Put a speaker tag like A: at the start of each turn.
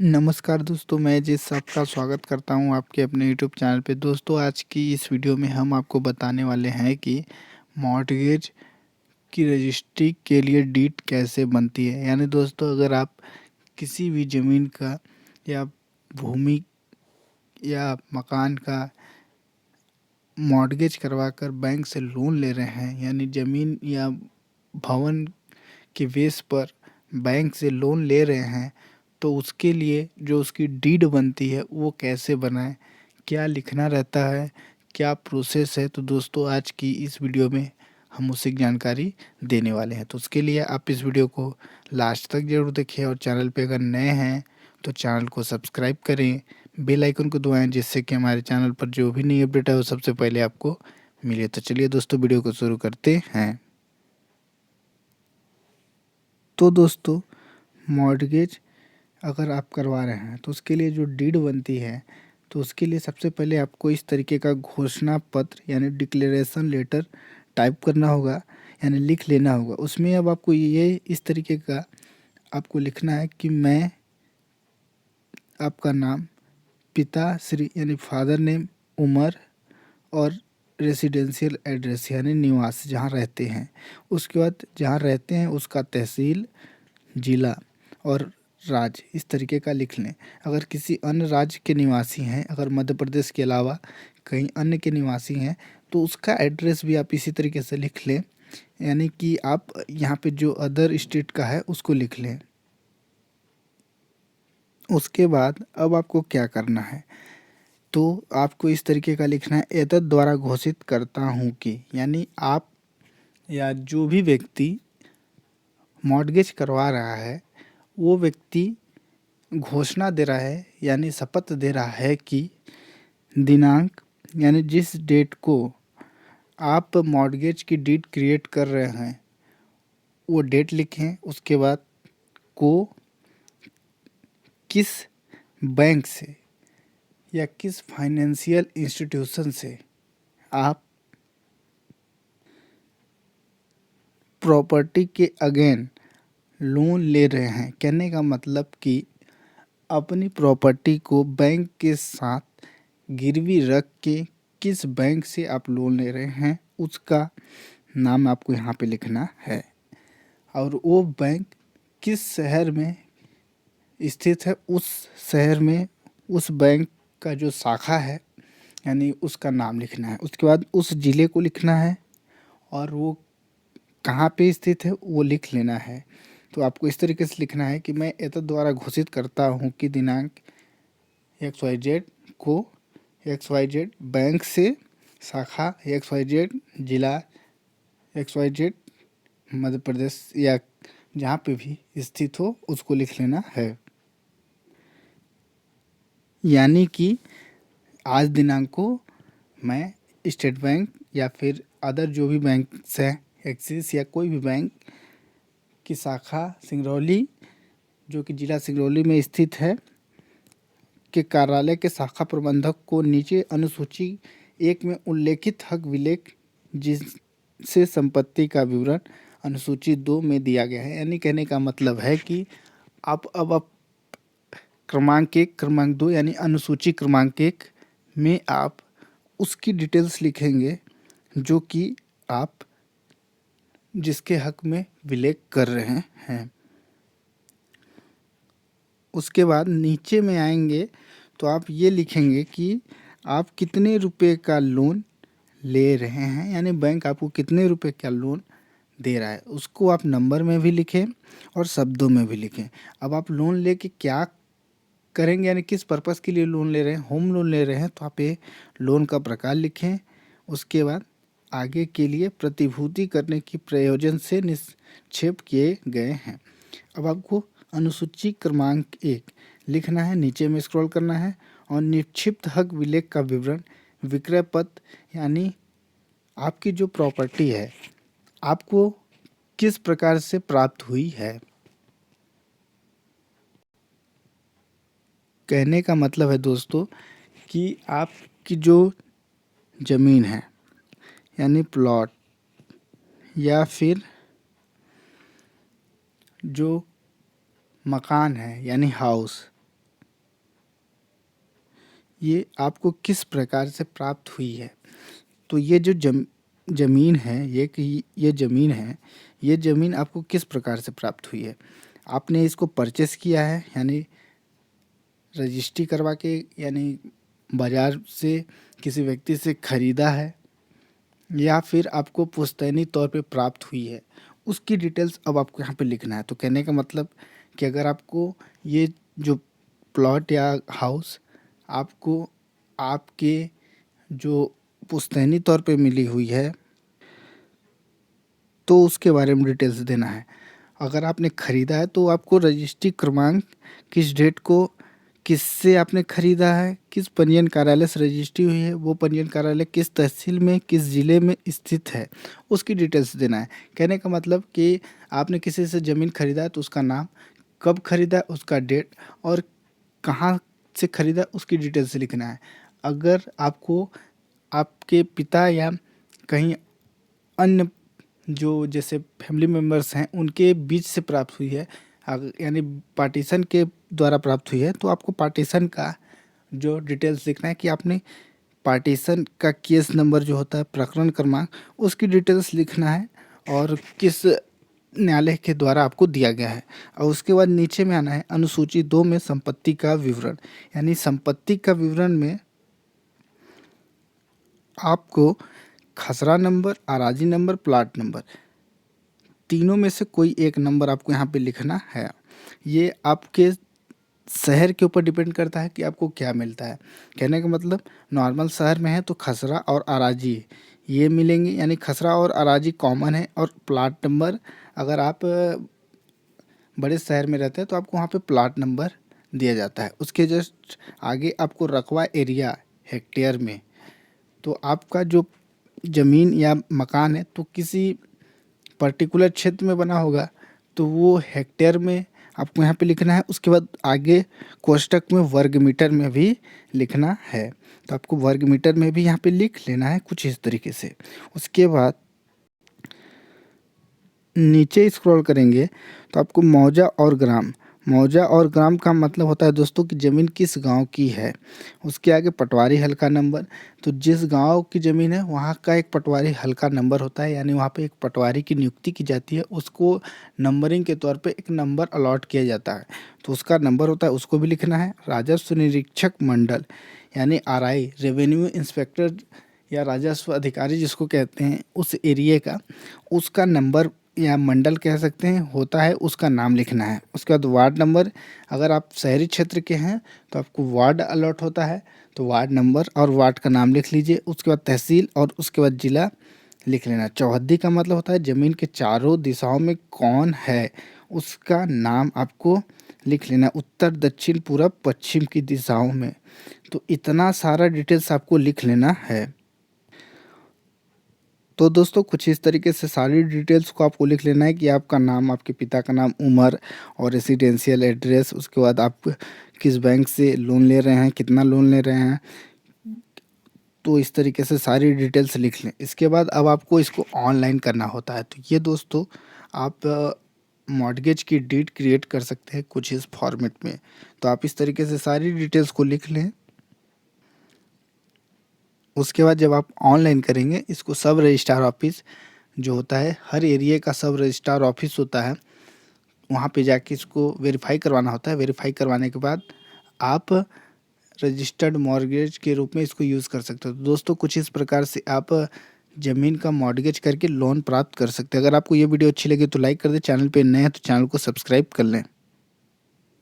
A: नमस्कार दोस्तों, मैं जिस सबका स्वागत करता हूं आपके अपने यूट्यूब चैनल पे। दोस्तों, आज की इस वीडियो में हम आपको बताने वाले हैं कि मॉर्टगेज की रजिस्ट्री के लिए डीड कैसे बनती है। यानी दोस्तों, अगर आप किसी भी ज़मीन का या भूमि या मकान का मॉर्टगेज करवाकर बैंक से लोन ले रहे हैं, यानी ज़मीन या भवन के बेस पर बैंक से लोन ले रहे हैं, तो उसके लिए जो उसकी डीड बनती है वो कैसे बनाएं, क्या लिखना रहता है, क्या प्रोसेस है। तो दोस्तों, आज की इस वीडियो में हम उसी की जानकारी देने वाले हैं। तो उसके लिए आप इस वीडियो को लास्ट तक ज़रूर देखें और चैनल पे अगर नए हैं तो चैनल को सब्सक्राइब करें, बेल आइकन को दबाएं, जिससे कि हमारे चैनल पर जो भी नई अपडेट है वो सबसे पहले आपको मिले। तो चलिए दोस्तों, वीडियो को शुरू करते हैं। तो दोस्तों, मॉर्टगेज अगर आप करवा रहे हैं तो उसके लिए जो डीड बनती है, तो उसके लिए सबसे पहले आपको इस तरीके का घोषणा पत्र यानी डिक्लेरेशन लेटर टाइप करना होगा, यानी लिख लेना होगा। उसमें अब आपको ये इस तरीके का आपको लिखना है कि मैं आपका नाम, पिता श्री यानी फादर नेम, उम्र और रेसिडेंशियल एड्रेस यानी निवास जहाँ रहते हैं। उसके बाद जहाँ रहते हैं उसका तहसील, जिला और राज्य इस तरीके का लिख लें। अगर किसी अन्य राज्य के निवासी हैं, अगर मध्य प्रदेश के अलावा कहीं अन्य के निवासी हैं, तो उसका एड्रेस भी आप इसी तरीके से लिख लें। यानी कि आप यहाँ पे जो अदर स्टेट का है उसको लिख लें। उसके बाद अब आपको क्या करना है, तो आपको इस तरीके का लिखना है, एतद द्वारा घोषित करता हूँ कि, यानी आप या जो भी व्यक्ति मॉर्टगेज करवा रहा है वो व्यक्ति घोषणा दे रहा है यानी शपथ दे रहा है कि दिनांक यानी जिस डेट को आप मॉर्टगेज की डीड क्रिएट कर रहे हैं वो डेट लिखें। उसके बाद को किस बैंक से या किस फाइनेंशियल इंस्टीट्यूशन से आप प्रॉपर्टी के अगेन लोन ले रहे हैं। कहने का मतलब कि अपनी प्रॉपर्टी को बैंक के साथ गिरवी रख के किस बैंक से आप लोन ले रहे हैं उसका नाम आपको यहाँ पे लिखना है, और वो बैंक किस शहर में स्थित है, उस शहर में उस बैंक का जो शाखा है यानी उसका नाम लिखना है। उसके बाद उस ज़िले को लिखना है और वो कहाँ पे स्थित है वो लिख लेना है। तो आपको इस तरीके से लिखना है कि मैं एतद द्वारा घोषित करता हूँ कि दिनांक XYZ को XYZ बैंक से शाखा XYZ जिला XYZ मध्य प्रदेश या जहाँ पे भी स्थित हो उसको लिख लेना है। यानी कि आज दिनांक को मैं स्टेट बैंक या फिर अदर जो भी बैंक है, एक्सिस या कोई भी बैंक की शाखा सिंगरौली जो कि ज़िला सिंगरौली में स्थित है के कार्यालय के शाखा प्रबंधक को नीचे अनुसूची 1 में उल्लेखित हक विलेख जिससे संपत्ति का विवरण अनुसूची 2 में दिया गया है। यानी कहने का मतलब है कि आप क्रमांक 1, क्रमांक 2 यानी अनुसूची क्रमांक 1 में आप उसकी डिटेल्स लिखेंगे जो कि आप जिसके हक में विलेख कर रहे हैं। उसके बाद नीचे में आएंगे तो आप ये लिखेंगे कि आप कितने रुपए का लोन ले रहे हैं, यानी बैंक आपको कितने रुपए का लोन दे रहा है उसको आप नंबर में भी लिखें और शब्दों में भी लिखें। अब आप लोन लेके क्या करेंगे, यानी किस पर्पस के लिए लोन ले रहे हैं, होम लोन ले रहे हैं तो आप ये लोन का प्रकार लिखें। उसके बाद आगे के लिए प्रतिभूति करने की प्रयोजन से निक्षेप किए गए हैं। अब आपको अनुसूची क्रमांक 1 लिखना है, नीचे में स्क्रॉल करना है और निक्षिप्त हक विलेख का विवरण विक्रय पत्र यानी आपकी जो प्रॉपर्टी है आपको किस प्रकार से प्राप्त हुई है। कहने का मतलब है दोस्तों कि आपकी जो ज़मीन है यानी प्लॉट या फिर जो मकान है यानी हाउस, ये आपको किस प्रकार से प्राप्त हुई है। तो ये जो ज़मीन है, ये ज़मीन है, ये ज़मीन आपको किस प्रकार से प्राप्त हुई है। आपने इसको परचेस किया है, यानी रजिस्ट्री करवा के, यानी बाज़ार से किसी व्यक्ति से ख़रीदा है, या फिर आपको पुश्तैनी तौर पे प्राप्त हुई है, उसकी डिटेल्स अब आपको यहाँ पे लिखना है। तो कहने का मतलब कि अगर आपको ये जो प्लॉट या हाउस आपको आपके जो पुश्तैनी तौर पे मिली हुई है, तो उसके बारे में डिटेल्स देना है। अगर आपने ख़रीदा है तो आपको रजिस्ट्री क्रमांक, किस डेट को, किससे आपने ख़रीदा है, किस पंजीयन कार्यालय से रजिस्ट्री हुई है, वो पंजीयन कार्यालय किस तहसील में, किस ज़िले में स्थित है, उसकी डिटेल्स देना है। कहने का मतलब कि आपने किसी से ज़मीन ख़रीदा है तो उसका नाम, कब ख़रीदा है उसका डेट, और कहाँ से ख़रीदा उसकी डिटेल्स लिखना है। अगर आपको आपके पिता या कहीं अन्य जो जैसे फैमिली मेम्बर्स हैं उनके बीच से प्राप्त हुई है, यानी पार्टीशन के द्वारा प्राप्त हुई है, तो आपको पार्टीशन का जो डिटेल्स लिखना है कि आपने पार्टीशन का केस नंबर जो होता है, प्रकरण क्रमांक, उसकी डिटेल्स लिखना है और किस न्यायालय के द्वारा आपको दिया गया है। और उसके बाद नीचे में आना है अनुसूची 2 में संपत्ति का विवरण, यानी संपत्ति का विवरण में आपको खसरा नंबर, अराजी नंबर, प्लाट नंबर, तीनों में से कोई एक नंबर आपको यहाँ पे लिखना है। ये आपके शहर के ऊपर डिपेंड करता है कि आपको क्या मिलता है। कहने का मतलब नॉर्मल शहर में है तो खसरा और अराजी ये मिलेंगे, यानी खसरा और अराजी कॉमन है। और प्लाट नंबर, अगर आप बड़े शहर में रहते हैं तो आपको वहाँ पे प्लाट नंबर दिया जाता है। उसके जस्ट आगे आपको रकबा एरिया हेक्टेयर में, तो आपका जो ज़मीन या मकान है तो किसी पर्टिकुलर क्षेत्र में बना होगा तो वो हेक्टेयर में आपको यहाँ पे लिखना है। उसके बाद आगे कोष्टक में वर्ग मीटर में भी लिखना है, तो आपको वर्ग मीटर में भी यहाँ पे लिख लेना है कुछ इस तरीके से। उसके बाद नीचे स्क्रॉल करेंगे तो आपको मौजा और ग्राम, मौजा और ग्राम का मतलब होता है दोस्तों कि ज़मीन किस गांव की है। उसके आगे पटवारी हल्का नंबर, तो जिस गांव की ज़मीन है वहां का एक पटवारी हल्का नंबर होता है, यानी वहां पे एक पटवारी की नियुक्ति की जाती है, उसको नंबरिंग के तौर पे एक नंबर अलॉट किया जाता है, तो उसका नंबर होता है, उसको भी लिखना है। राजस्व निरीक्षक मंडल, यानी आरआई, रेवेन्यू इंस्पेक्टर या राजस्व अधिकारी जिसको कहते हैं, उस एरिए का, उसका नंबर या मंडल कह सकते हैं होता है, उसका नाम लिखना है। उसके बाद वार्ड नंबर, अगर आप शहरी क्षेत्र के हैं तो आपको वार्ड अलॉट होता है, तो वार्ड नंबर और वार्ड का नाम लिख लीजिए। उसके बाद तहसील और उसके बाद जिला लिख लेना। चौहद्दी का मतलब होता है ज़मीन के चारों दिशाओं में कौन है, उसका नाम आपको लिख लेना, उत्तर, दक्षिण, पूरब, पश्चिम की दिशाओं में। तो इतना सारा डिटेल्स आपको लिख लेना है। तो दोस्तों कुछ इस तरीके से सारी डिटेल्स को आपको लिख लेना है कि आपका नाम, आपके पिता का नाम, उम्र और रेसिडेंशियल एड्रेस। उसके बाद आप किस बैंक से लोन ले रहे हैं, कितना लोन ले रहे हैं, तो इस तरीके से सारी डिटेल्स लिख लें। इसके बाद अब आपको इसको ऑनलाइन करना होता है। तो ये दोस्तों आप मॉर्गेज की डीड क्रिएट कर सकते हैं कुछ इस फॉर्मेट में। तो आप इस तरीके से सारी डिटेल्स को लिख लें। उसके बाद जब आप ऑनलाइन करेंगे इसको, सब रजिस्ट्रार ऑफिस जो होता है, हर एरिया का सब रजिस्ट्रार ऑफिस होता है, वहाँ पे जाके इसको वेरीफाई करवाना होता है। वेरीफाई करवाने के बाद आप रजिस्टर्ड मॉर्गेज के रूप में इसको यूज़ कर सकते हो। तो दोस्तों कुछ इस प्रकार से आप ज़मीन का मॉर्गेज करके लोन प्राप्त कर सकते हैं। अगर आपको ये वीडियो अच्छी लगी तो लाइक कर दें, चैनल पे नए हैं तो चैनल को सब्सक्राइब कर लें।